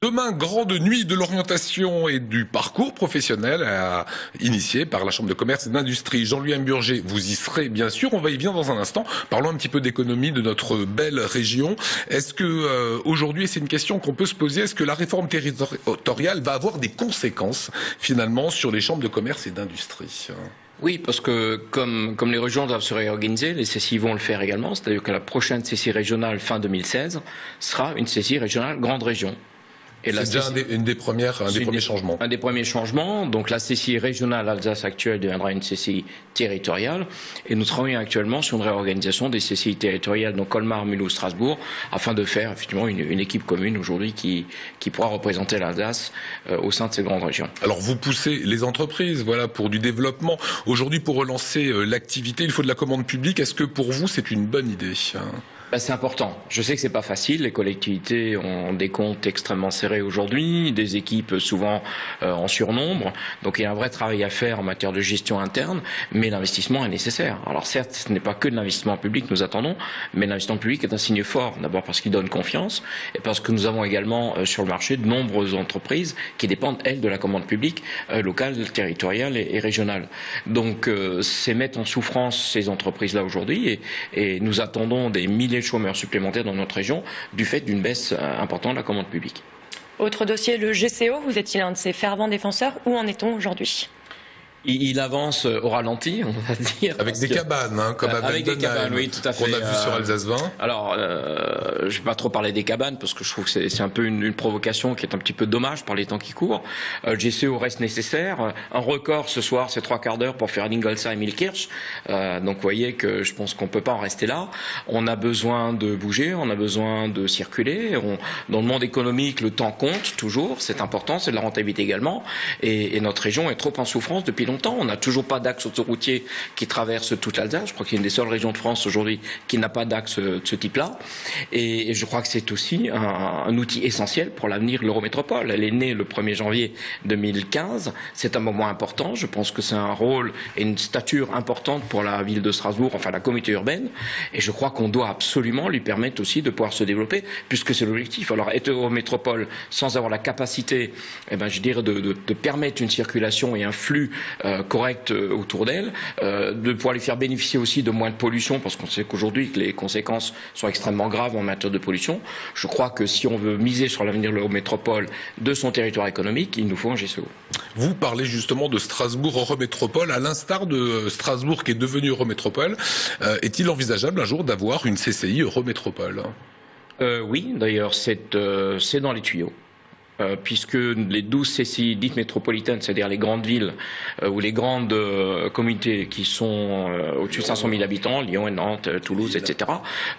Demain, grande nuit de l'orientation et du parcours professionnel initié par la Chambre de commerce et d'industrie. Jean-Louis Burger, vous y serez bien sûr. On va y venir dans un instant. Parlons un petit peu d'économie de notre belle région. Est-ce que aujourd'hui, c'est une question qu'on peut se poser, est-ce que la réforme territoriale va avoir des conséquences finalement sur les chambres de commerce et d'industrie ? Oui, parce que comme les régions doivent se réorganiser, les CCI vont le faire également. C'est-à-dire que la prochaine CCI régionale fin 2016 sera une CCI régionale grande région. C'est déjà un des premiers changements. Un des premiers changements. Donc la CCI régionale Alsace actuelle deviendra une CCI territoriale. Et nous travaillons actuellement sur une réorganisation des CCI territoriales, donc Colmar, Mulhouse, Strasbourg, afin de faire effectivement une équipe commune aujourd'hui qui pourra représenter l'Alsace au sein de ces grandes régions. Alors vous poussez les entreprises, voilà, pour du développement. Aujourd'hui, pour relancer l'activité, il faut de la commande publique. Est-ce que pour vous, c'est une bonne idée ? C'est important. Je sais que c'est pas facile. Les collectivités ont des comptes extrêmement serrés aujourd'hui, des équipes souvent en surnombre. Donc il y a un vrai travail à faire en matière de gestion interne, mais l'investissement est nécessaire. Alors certes, ce n'est pas que de l'investissement public que nous attendons, mais l'investissement public est un signe fort. D'abord parce qu'il donne confiance et parce que nous avons également sur le marché de nombreuses entreprises qui dépendent, elles, de la commande publique locale, territoriale et régionale. Donc c'est mettre en souffrance ces entreprises-là aujourd'hui et nous attendons des milliers de chômeurs supplémentaires dans notre région du fait d'une baisse importante de la commande publique. Autre dossier, le GCO, vous êtes-il un de ses fervents défenseurs? Où en est-on aujourd'hui? Il avance au ralenti, on va dire. Avec des cabanes, comme avec des cabanes, oui, tout à fait. Qu'on a vu sur Alsace 20. Alors, je ne vais pas trop parler des cabanes, parce que je trouve que c'est un peu une provocation qui est un petit peu dommage par les temps qui courent. GCO reste nécessaire. Un record ce soir, c'est 3/4 d'heure pour faire Ingolsheim-Illkirch. Donc, vous voyez que je pense qu'on ne peut pas en rester là. On a besoin de bouger, on a besoin de circuler. Dans le monde économique, le temps compte toujours, c'est important, c'est de la rentabilité également. Et notre région est trop en souffrance depuis longtemps. On n'a toujours pas d'axe autoroutier qui traverse toute l'Alsace. Je crois qu'il y a une des seules régions de France aujourd'hui qui n'a pas d'axe de ce type-là. Et je crois que c'est aussi un outil essentiel pour l'avenir de l'Eurométropole. Elle est née le 1er janvier 2015. C'est un moment important. Je pense que c'est un rôle et une stature importante pour la ville de Strasbourg, enfin la communauté urbaine. Et je crois qu'on doit absolument lui permettre aussi de pouvoir se développer, puisque c'est l'objectif. Alors, être Eurométropole sans avoir la capacité, je dirais, de permettre une circulation et un flux correct autour d'elle, de pouvoir les faire bénéficier aussi de moins de pollution, parce qu'on sait qu'aujourd'hui les conséquences sont extrêmement graves en matière de pollution. Je crois que si on veut miser sur l'avenir de l'Eurométropole, de son territoire économique, il nous faut un GCO. Vous parlez justement de Strasbourg Eurométropole, à l'instar de Strasbourg qui est devenue Eurométropole. Est-il envisageable un jour d'avoir une CCI Eurométropole ? Oui, d'ailleurs c'est dans les tuyaux. Puisque les 12 CCI dites métropolitaines, c'est-à-dire les grandes villes ou les grandes communautés qui sont au-dessus de 500 000 habitants, Lyon, Nantes, Toulouse, etc.,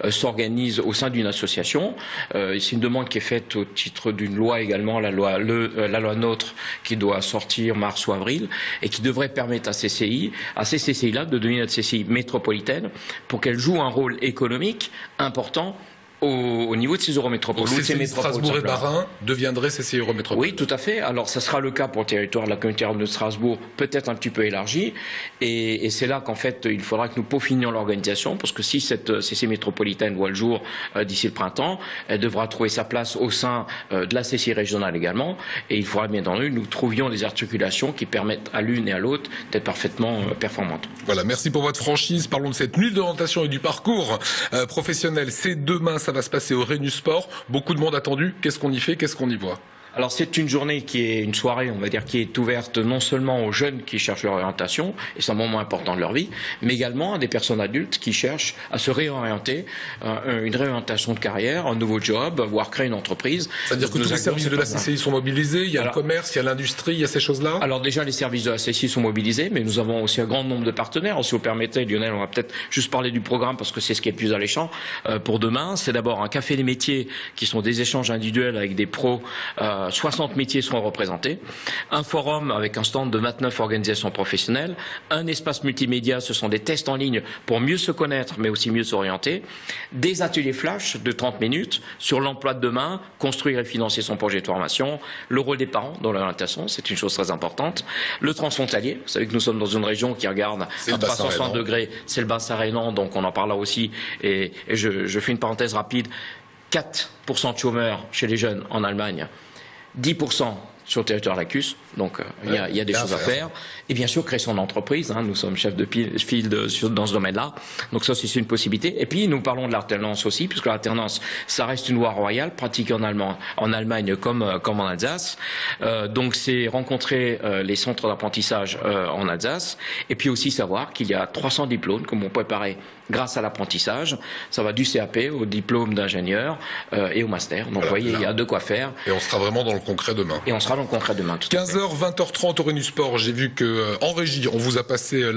s'organisent au sein d'une association. C'est une demande qui est faite au titre d'une loi également, la loi NOTRe, qui doit sortir mars ou avril, et qui devrait permettre à ces CCI-là de devenir des CCI métropolitaines pour qu'elles jouent un rôle économique important au niveau de ces eurométropoles. Donc Strasbourg et Bas-Rhin deviendraient CCI Eurométropole. Oui, tout à fait. Alors, ça sera le cas pour le territoire de la communauté urbaine de Strasbourg, peut-être un petit peu élargi. Et c'est là qu'en fait, il faudra que nous peaufinions l'organisation, parce que si cette CCI métropolitaine voit le jour d'ici le printemps, elle devra trouver sa place au sein de la CCI régionale également. Et il faudra bien entendu que nous trouvions des articulations qui permettent à l'une et à l'autre d'être parfaitement performantes. Voilà, merci pour votre franchise. Parlons de cette nuit d'orientation et du parcours professionnel. C'est demain. Ça va se passer au Rhenus Sport. Beaucoup de monde attendu. Qu'est-ce qu'on y fait? Qu'est-ce qu'on y voit? Alors c'est une journée une soirée, on va dire, qui est ouverte non seulement aux jeunes qui cherchent leur orientation, et c'est un moment important de leur vie, mais également à des personnes adultes qui cherchent à se réorienter, une réorientation de carrière, un nouveau job, voire créer une entreprise. C'est-à-dire que tous les services de la CCI sont mobilisés, il y a le commerce, il y a l'industrie, il y a ces choses-là? Alors déjà, les services de la CCI sont mobilisés, mais nous avons aussi un grand nombre de partenaires. Alors, si vous permettez, Lionel, on va peut-être juste parler du programme, parce que c'est ce qui est le plus alléchant pour demain. C'est d'abord un café des métiers, qui sont des échanges individuels avec des pros. 60 métiers seront représentés, un forum avec un stand de 29 organisations professionnelles, un espace multimédia, ce sont des tests en ligne pour mieux se connaître mais aussi mieux s'orienter, des ateliers flash de 30 minutes sur l'emploi de demain, construire et financer son projet de formation, le rôle des parents dans l'orientation, c'est une chose très importante, le transfrontalier, vous savez que nous sommes dans une région qui regarde à 360 degrés, c'est le bassin rhénan, donc on en parle là aussi, et je fais une parenthèse rapide, 4% de chômeurs chez les jeunes en Allemagne. 10% sur le territoire lacus, donc il y a des choses à faire. Et bien sûr, créer son entreprise. Nous sommes chefs de file dans ce domaine-là. Donc ça, c'est une possibilité. Et puis, nous parlons de l'alternance aussi, puisque l'alternance, ça reste une loi royale, pratiquée en Allemagne comme en Alsace. Donc, c'est rencontrer les centres d'apprentissage en Alsace. Et puis aussi savoir qu'il y a 300 diplômes que l'on peut préparer grâce à l'apprentissage. Ça va du CAP au diplôme d'ingénieur et au master. Donc, vous voyez, il y a de quoi faire. Et on sera vraiment dans le concret demain. Et on sera dans le concret demain. 15h, 20h30 au Renu Sport. J'ai vu que en régie, on vous a passé